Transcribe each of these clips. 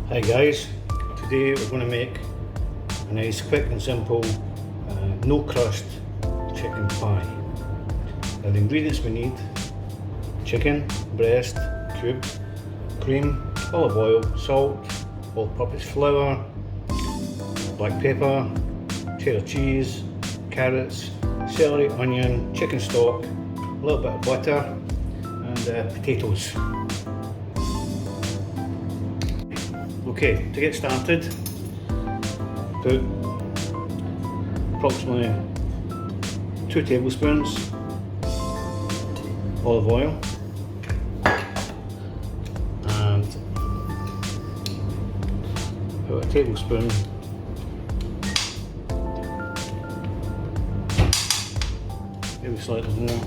Hi guys, today we're going to make a nice quick and simple no crust chicken pie. Now the ingredients we need: chicken, breast, cubed, cream, olive oil, salt, all-purpose flour, black pepper, cheddar cheese, carrots, celery, onion, chicken stock, a little bit of butter and potatoes. Okay, to get started, put approximately 2 tablespoons olive oil and about a tablespoon maybe slightly more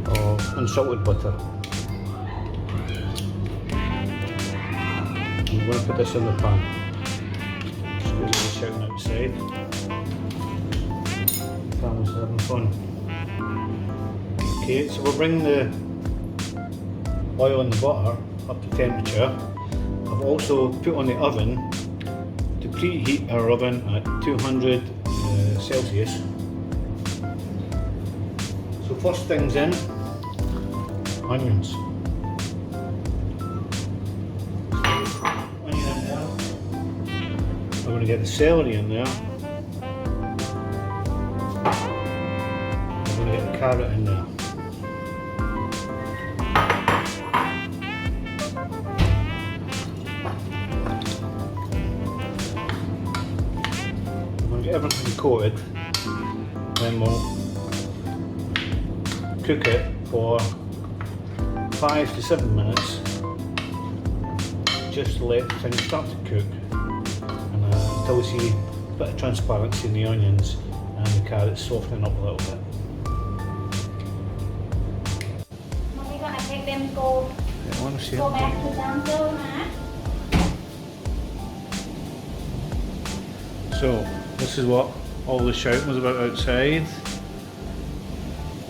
of unsalted butter. I'm going to put this in the pan. Excuse me shouting outside. The family's having fun. Okay, so we'll bring the oil and the butter up to temperature. I've also put on the oven to preheat our oven at 200 Celsius. So first things in, onions. I'm going to get the celery in there. I'm going to get the carrot in there. I'm going to get everything coated, then we'll cook it for 5 to 7 minutes, just to let things start to cook. Until we see a bit of transparency in the onions and the carrots softening up a little bit. We're gonna take them go back to downstairs now. So this is what all the shouting was about outside.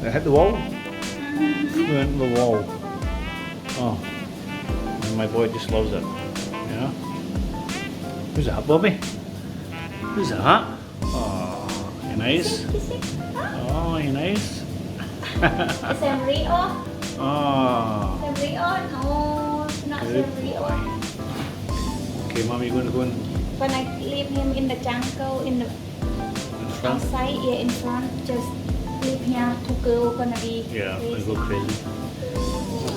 It hit the wall. Flew into the wall. Oh, and my boy just loves it. Yeah. Who's that, Bobby? Who's that? Oh, you nice? Oh, you nice? Rio? Oh. Rio? No, not Rio. Okay, Mommy, you're going to go in When I leave him in the jungle, in front? outside, yeah, in front, just leave here to go, gonna be Yeah, crazy. they go crazy.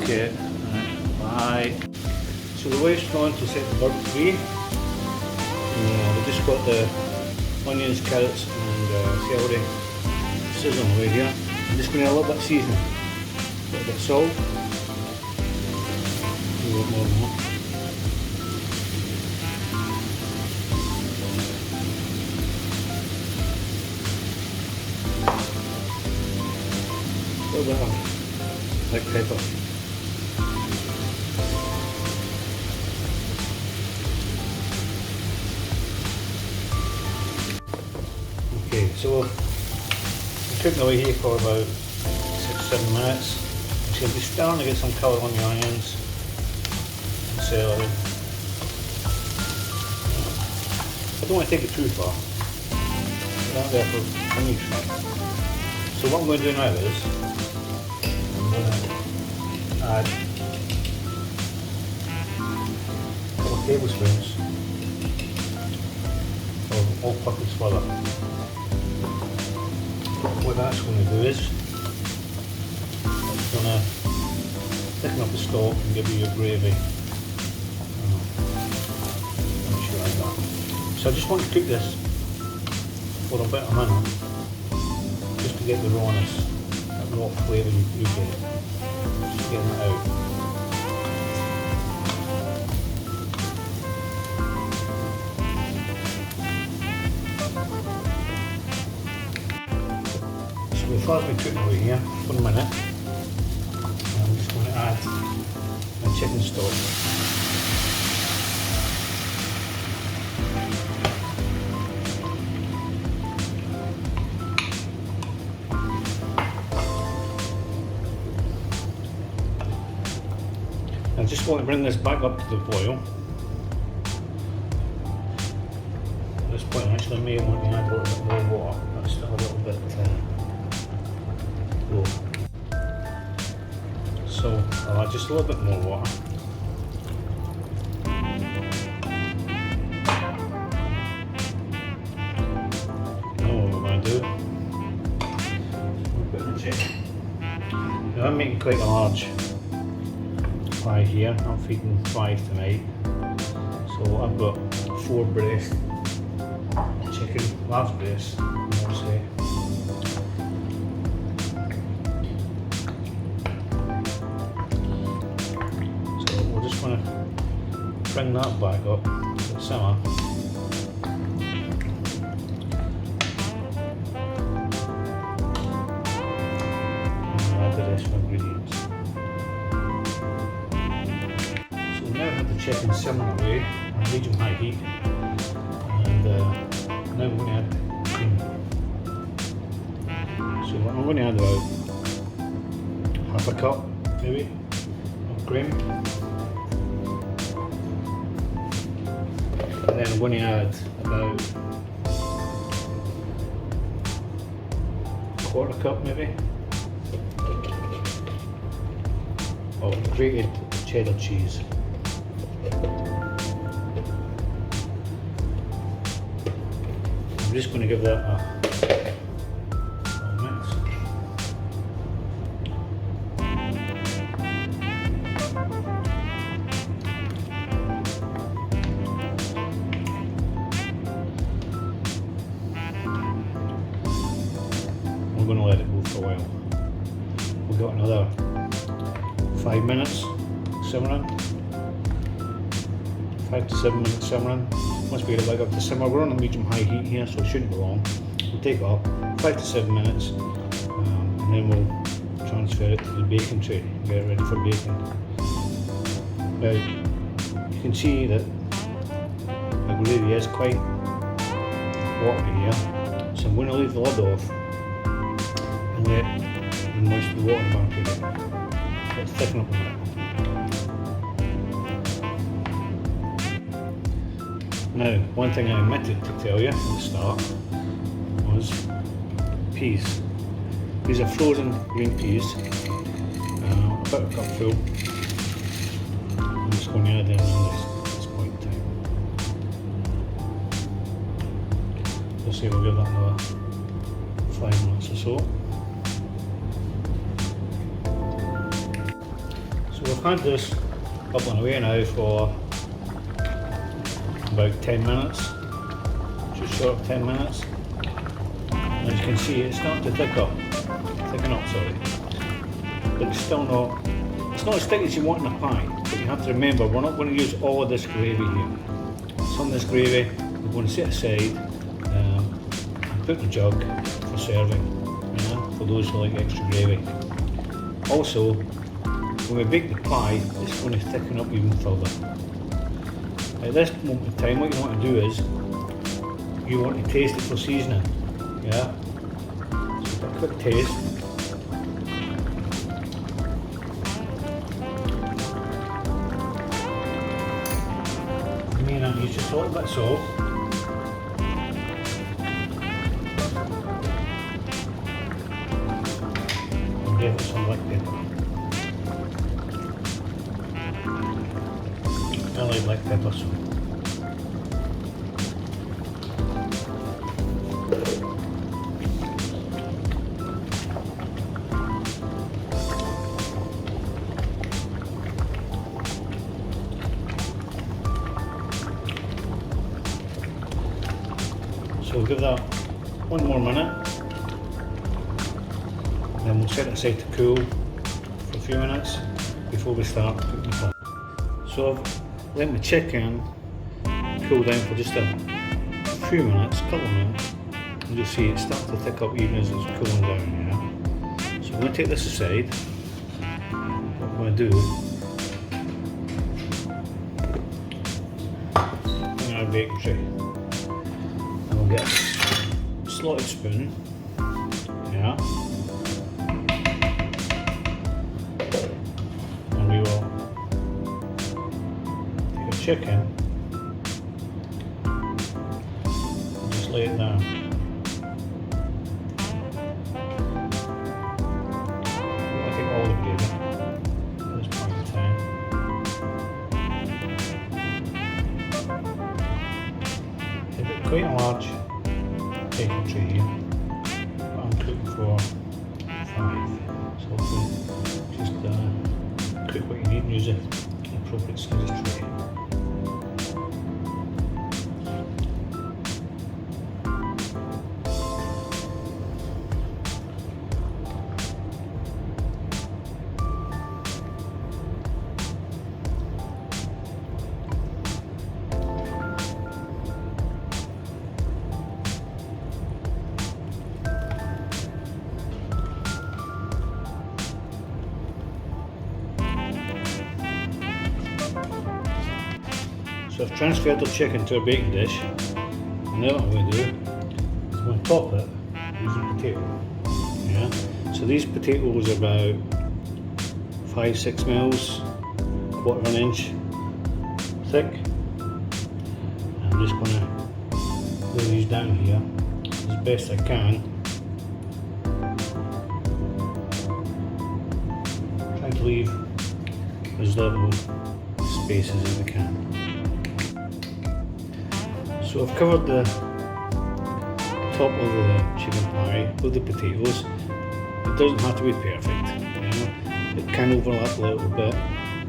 Okay, right, bye. So the way it's going to set the bird free, we just got the onions, carrots and celery sizzling away here. I'm just going to add a little bit of seasoning, a little bit of salt, a little more than that. A little bit of black pepper. Okay, so we're cooking away here for about 6-7 minutes. It's going to be starting to get some colour on the onions and celery. I don't want to take it too far. We're not there for a week. So what I'm going to do now is I'm going to add a couple of tablespoons of all-purpose flour. What that's going to do is it's going to thicken up the stock and give you your gravy. I'm sure I got. So I just want to cook this for a bit of a minute, just to get the rawness, that raw flavour you get, just getting it out. So we've been cooking away here for a minute. I'm just going to add my chicken stock. I just want to bring this back up to the boil. At this point, I actually may want to add a little bit more water. That's still a little bit low. So I'll add just a little bit more water. Now what we're going to do, we're putting the chicken. Now I'm making quite a large pie here. I'm feeding 5 tonight. So I've got 4 breast chicken, large breast, I would say. So we're just going to bring that back up to the simmer. And add the rest of the ingredients. So we now have the chicken simmering away on medium-high heat. And now we're going to add cream. So I'm going to add about half a cup, maybe, of cream. And then I'm going to add about a quarter cup, maybe, of grated cheddar cheese. I'm just going to give that a mix. We're going to let it go for a while. We've got another 5 minutes simmering. 5 to 7 minutes simmering. Once we get it back up to simmer, we're on a medium-high heat here, so it shouldn't be long. We'll take it up 5 to 7 minutes, and then we'll transfer it to the baking tray and get it ready for baking. Now, you can see that the gravy is quite watery here, so I'm going to leave the lid off and let the moist water evaporate. Let's thicken up a bit. Now, one thing I omitted to tell you at the start was peas. These are frozen green peas, about a cup full. I'm just going to add in at this point in time. We'll see, we'll give that another 5 minutes or so. So we've had this bubbling away now for about 10 minutes, just short of 10 minutes. And as you can see, it's starting to thicken up, sorry. But it's still not, it's not as thick as you want in a pie, but you have to remember, we're not going to use all of this gravy here. Some of this gravy we're going to set aside and put in a jug for serving, for those who like extra gravy. Also, when we bake the pie, it's going to thicken up even further. At this moment in time, what you want to do is, you want to taste it for seasoning, So a quick taste. I mean, I use just a little bit of salt. And give it some black pepper. I like black pepper, so. So we'll give that 1 more minute, then we'll set it aside to cool for a few minutes before we start cooking the pie. So I've let my chicken cool down for just a few minutes, a couple of minutes, and you'll see it start to thick up even as it's cooling down, So I'm going to take this aside. What I'm going to do, I'm going to add a baking tray. And we'll get a slotted spoon, and we will chicken, just lay it down. I take all the gravy at this point in time. I've got quite a large baking tray here, but I'm cooking for 5, so hopefully just cook what you need and use the appropriate size tray. So I've transferred the chicken to a baking dish, and now what I'm going to do is I'm going to top it using potato. Yeah. So these potatoes are about 5-6 mils, 1/4 inch thick. I'm just going to lay these down here as best I can. Try to leave as little spaces as we can. So I've covered the top of the chicken pie with the potatoes. It doesn't have to be perfect, you know. It can overlap a little bit,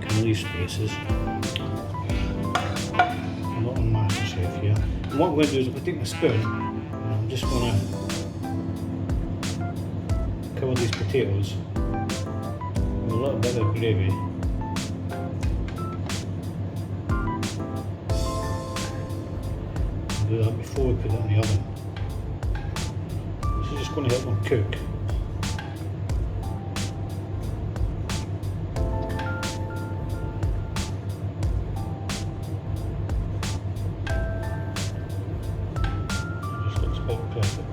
can leave spaces. I'm not on MasterChef here. And what I'm going to do is I'm going to take my spoon and I'm just going to cover these potatoes with a little bit of gravy. Do that before we put it in the oven. This is just going to help them cook. It just looks about perfect.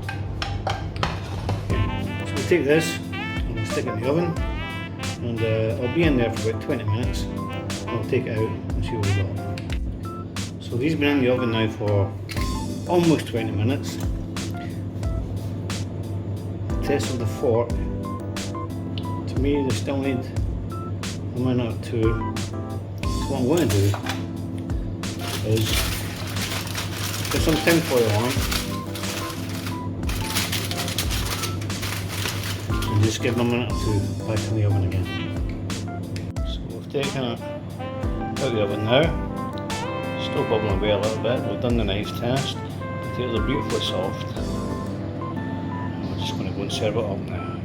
Okay. So we take this and we'll stick it in the oven, and I'll be in there for about 20 minutes. I'll take it out and see what we got. So these have been in the oven now for almost 20 minutes. Test of the fork. To me, they still need a minute or two. So what I'm going to do is put some tin foil on and just give them a minute or two back in the oven again. So we've taken it out of the oven now. Still bubbling away a little bit. We've done the nice test. Potatoes are beautifully soft. We're just going to go and serve it up now.